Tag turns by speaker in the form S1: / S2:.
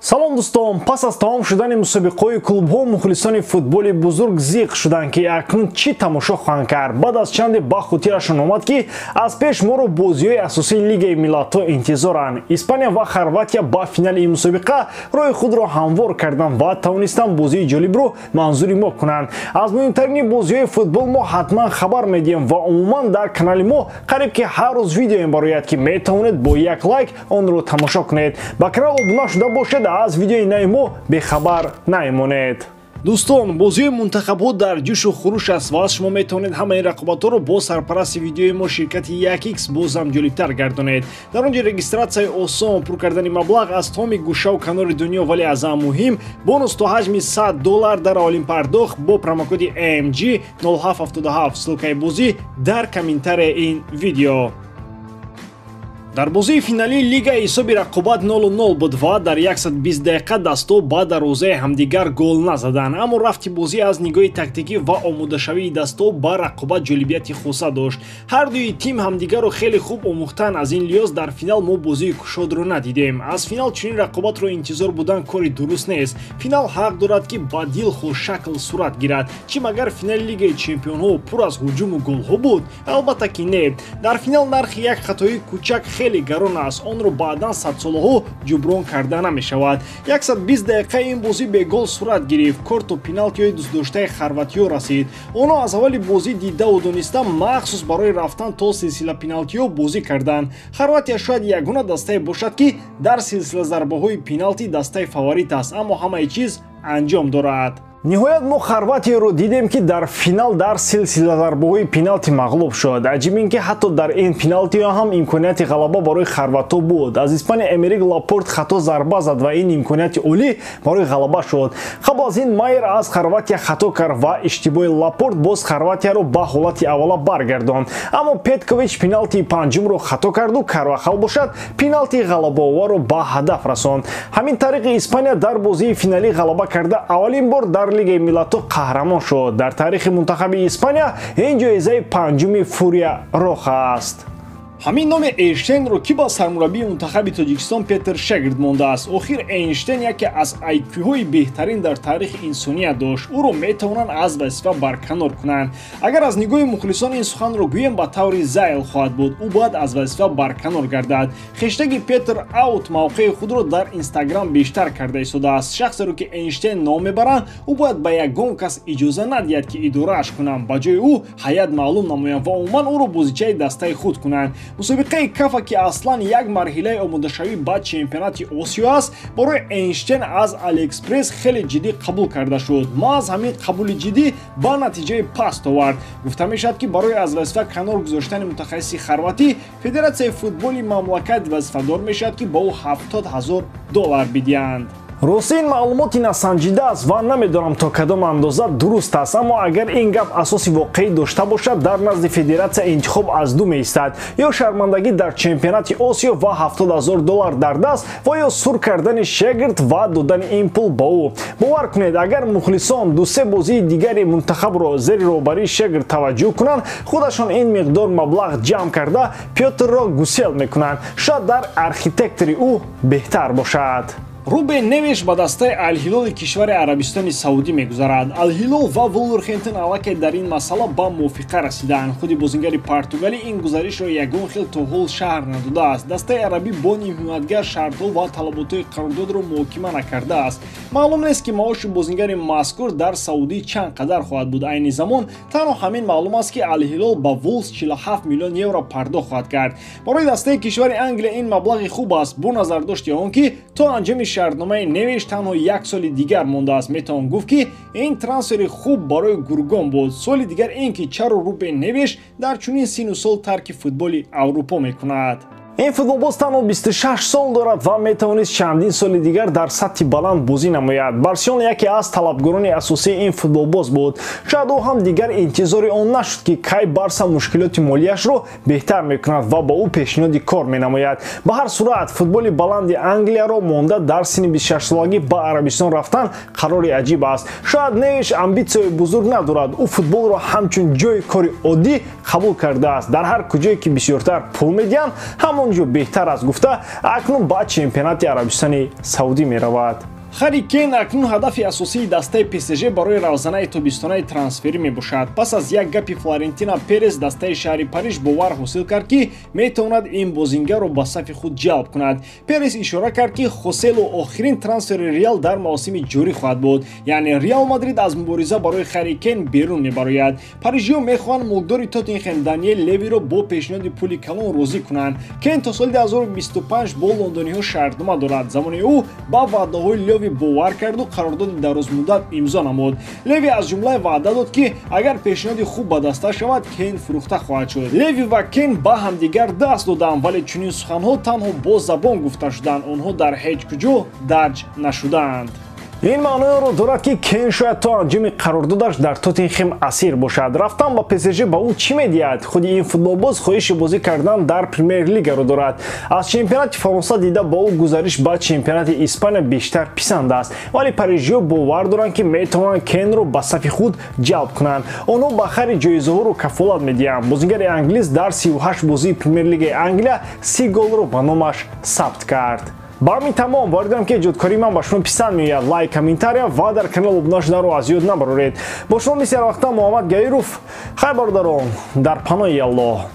S1: салом дӯстон, пас аз тамом шудани мусобиқаҳои клубҳо мухлисони футболи бузург зиқ шуданд ки акнун чӣ тамошо хоҳанд кард. Баъд аз чанде бахту тирашон омад ки аз пеш моро бозиҳои асосии Лигаи Миллатҳо интизоранд. Испания ва Хорватия ба финали ин мусобиқа роҳи худро ҳамвор карданд ва тавонистанд бозии ҷолибро манзури мо кунанд. Аз муҳимтарини бозиҳои футбол мо ҳатман хабар медиҳем ва умуман дар канали мо қариб ки ҳар рӯз видео мебарояд ки метавонед бо як лайк онро тамошо кунед. Ба канал обуна шуда бошед, аз видеои нави мо бехабар намонед. Дӯстон, бозиҳои мунтахабҳо дар ҷӯшу хуруш аст ва шумо метавонед ҳамаи рақобатҳоро бо сарпарасти видеои мо ширкати 1x бозам ҷолибтар гардонед. Дар он ҷо регистратсияи осон, пур кардани маблағ аз томи гӯшаву канори дунё, вале аз ҳам муҳим бонус то ҳаҷми $100 дар аввалин пардохт бо промокоди AMG 0777 ссилкаи бозӣ дар комментарияи ин видео. Дар бозии финалии лига ҳисоби рақобат 0-0 буд ва дар 120 дақиқа дастҳо ба дарвозаи ҳамдигар гол назаданд. Аммо рафти бозӣ аз нигоҳи тактикӣ ва омодашавии дастҳо ба рақобат ҷолибияти хуса дошт. Ҳар дуи тим ҳамдигарро хеле хуб омӯхтанд. Аз ин лиҳоз дар финал мо бозии кушодро надидем. Аз финал чунин рақобатро интизор будан кори дуруст нест. Финал ҳақ дорад ки ба дилхош шакл сурат гирад. Чӣ магар финали Лигаи Чемпионҳо пур аз ҳуҷуму голҳо буд? Албатта ки не. Дар финал нархи як хатои кӯчак хеле гарон аст. Онро баъдан садсолаҳо ҷуброн карда намешавад. 120 дақиқа ин бозӣ бегол сурат гирифт. Корту пеналтиҳои дӯстдоштаи хорватиё расид. Онҳо аз аввали бозӣ дидаву дониста махсус барои рафтан то силсила пеналтиҳо бозӣ карданд. Хорватия шояд ягона дастае бошад ки дар силсила зарбаҳои пеналти дастаи фаворит аст, аммо ҳамаи чиз анҷом дорад. Ниҳоят мо Хорватияро дидем ки дар финал дар силсила зарбаҳои пеналти мағлуб шуд. Аҷиб ин ки ҳатто дар ин пеналтиҳо ҳам имконияти ғалаба барои хорватҳо буд. Аз Испания Эмерик Лапорт хато зарба зад ва ин имконияти олӣ барои ғалаба шуд. Қабл аз ин Майер аз Хорватия хато кард ва иштибоҳи Лапорт боз Хорватияро ба ҳолати аввала баргардонд. Аммо Петкович пеналтии панҷумро хато карду Карвахал бошад пеналтии ғалабаоварро ба ҳадаф расонд. Ҳамин тариқи Испания дар бозии финалӣ ғалаба карда аввалин бор дар Лигаи Миллатҳо қаҳрамон шуд. Дар таърихи мунтахаби Испания ин ҷоизаи панҷуми Фурия Роха аст. ҳамин номи Эйнштейнро ки ба сармураббии мунтахаби Тоҷикистон Петр шогирд мондааст. Охир Эйнштейн яке аз IQ-ҳои беҳтарин дар таърихи инсоният дошт. Ӯро метавонанд аз вазифа барканор кунанд. Агар аз нигоҳи мухлисон ин суханро гӯем ба таври зайл хоҳад буд. Ӯ бояд аз вазифа барканор гардад. Хештаги Петр Аут мавқеи худро дар Инстаграм бештар карда истодааст. Шахсеро ки Эйнштейн ном мебаранд, ӯ бояд ба ягон кас иҷоза надиҳад ки идорааш кунанд. Ба ҷои ӯ ҳайят маълум намоянд ва умуман ӯро бозичаи дастаи худ кунанд. мусобиқаи кафа ки аслан як марҳилаи омодашавӣ ба чемпионати Осиё аст, барои Эйнштейн аз Алиэкспресс хеле ҷиддӣ қабул карда шуд. Маҳз ҳамин қабули ҷиддӣ ба натиҷаи паст овард. Гуфта мешавад ки барои аз вазифа канор гузоштани мутахассиси хорватӣ Федератсияи футболи мамлакат вазифадор мешавад ки ба ӯ $70,000 бидиҳанд. Рости ин маълумоти насанҷида аст ва намедонам то кадом андоза дуруст аст, аммо агар ин гап асоси воқеӣ дошта бошад, дар назди федератсия интихоб аз ду меистад: ё шармандагӣ дар чемпионати Осиё ва $70,000 дар даст ва ё сур кардани шогирд ва додани ин пул ба ӯ. Бовар кунед, агар мухлисон ду-се бозии дигари мунтахабро зери роҳбарии шогирд таваҷҷӯҳ кунанд, худашон ин миқдор маблағ ҷамъ карда Пётрро гусел мекунанд. Шояд дар архитектори ӯ беҳтар бошад. Рубен Невеш ба дастаи Ал-Ҳилоли кишвари Арабистони Саудӣ мегузарад. Ал-Ҳилол ва Вулверхэмптон аллакай дар ин масъала ба мувофиқа расидаанд. Худи бозингари португалӣ ин гузаришро ягон хел то ҳол шаҳр надодааст. Дастаи арабӣ бо нимҳиматгар шартҳо ва талаботҳои қарордодро муҳокима накардааст. Маълум нест ки маоши бозингари мазкур дар Саудӣ чанд қадар хоҳад буд. Айни замон танҳо ҳамин маълум аст ки Ал-Ҳилол ба Вулс €47 миллион пардохт хоҳад кард. Барои дастаи кишвари Англия ин маблағи хуб аст, бо назардошти он ки то анҷоми шартномаи Невеш танҳо як соли дигар мондааст. Метавон гуфт ки ин трансфери хуб барои гургон буд. Соли дигар ин ки чаро Рубен Невеш дар чунин сину сол тарки футболи Аврупо мекунад. ин футболбоз танҳо 26 сол дорад ва метавонист чандин соли дигар дар сатҳи баланд бозӣ намояд. Барселона яке аз талабгорони асосии ин футболбоз буд. шояд ӯ ҳам дигар интизори он нашуд ки кай Барса мушкилоти молияшро беҳтар мекунад ва ба ӯ пешниҳоди кор менамояд. Ба ҳар сурат футболи баланди Англияро монда дар синни 26 солагӣ ба Арабистон рафтан қарори аҷиб аст. шояд Невеш амбитсияи бузург надорад. ӯ футболро ҳамчун ҷои кори оддӣ қабул кардааст. Дар ҳар куҷое ки бисёртар пул медиҳанд, ҳамон ҷо беҳтар аст гуфта акнун ба чемпионати Арабистони Саудӣ меравад. Харри Кейн акнун ҳадафи асосии дастаи ПСЖ барои равзанаи тобистонаи трансферӣ мебошад. Пас аз як гапи Флорентина Перес дастаи шаҳри Париж бовар ҳосил кард ки метавонад ин бозингарро ба сафи худ ҷалб кунад. Перес ишора кард ки Хосело охирин трансфери Реал дар мавсими ҷорӣ хоҳад буд, яъне Реал Мадрид аз мубориза барои Харри Кейн берун мебарояд. Парижиё мехоҳанд мулкдори Тоттенхем Даниэл Левиро бо пешниҳоди пули калон розӣ кунанд. Кейн то соли 2025 бо лондониҳо шартнома дорад. Замони ӯ ба ваъдаҳои Леви бовар карду қарордоди дарозмуддат имзо намуд. Леви аз ҷумла ваъда дод ки агар пешниҳоди хуб ба даста шавад, Кейн фурӯхта хоҳад шуд. Леви ва Кейн ба ҳамдигар даст доданд, вале чунин суханҳо танҳо бо забон гуфта шуданд, онҳо дар ҳеҷ куҷо дарҷ нашуданд. ин маъноеро дорад ки Кейн шояд то анҷоми қарордодаш дар Тоттенхем асир бошад. Рафтан ба ПСЖ ба ӯ чӣ медиҳад? Худи ин футболбоз хоҳиши бозӣ кардан дар Премер-лигаро дорад. Аз чемпионати Фаронса дида ба ӯ гузариш ба чемпионати Испания бештар писанд аст, вале парижиё бовар доранд ки метавонанд Кейнро ба сафи худ ҷалб кунанд. онҳо ба хари ҷоизаҳоро кафолат медиҳанд. Бозигари англис дар 38 бозии Премер-лигаи Англия 30 голро ба номаш сабт кард. ба ҳамин тамом воридам ки эҷодкории ман ба шумо писанд меояд. Лайк, комментария ва дар канал обуна шуданро аз ёд набароред. бо шумо мисли ҳар вақта Муҳаммад Гаиров. хайр бародарон, дар паноҳи Аллоҳ.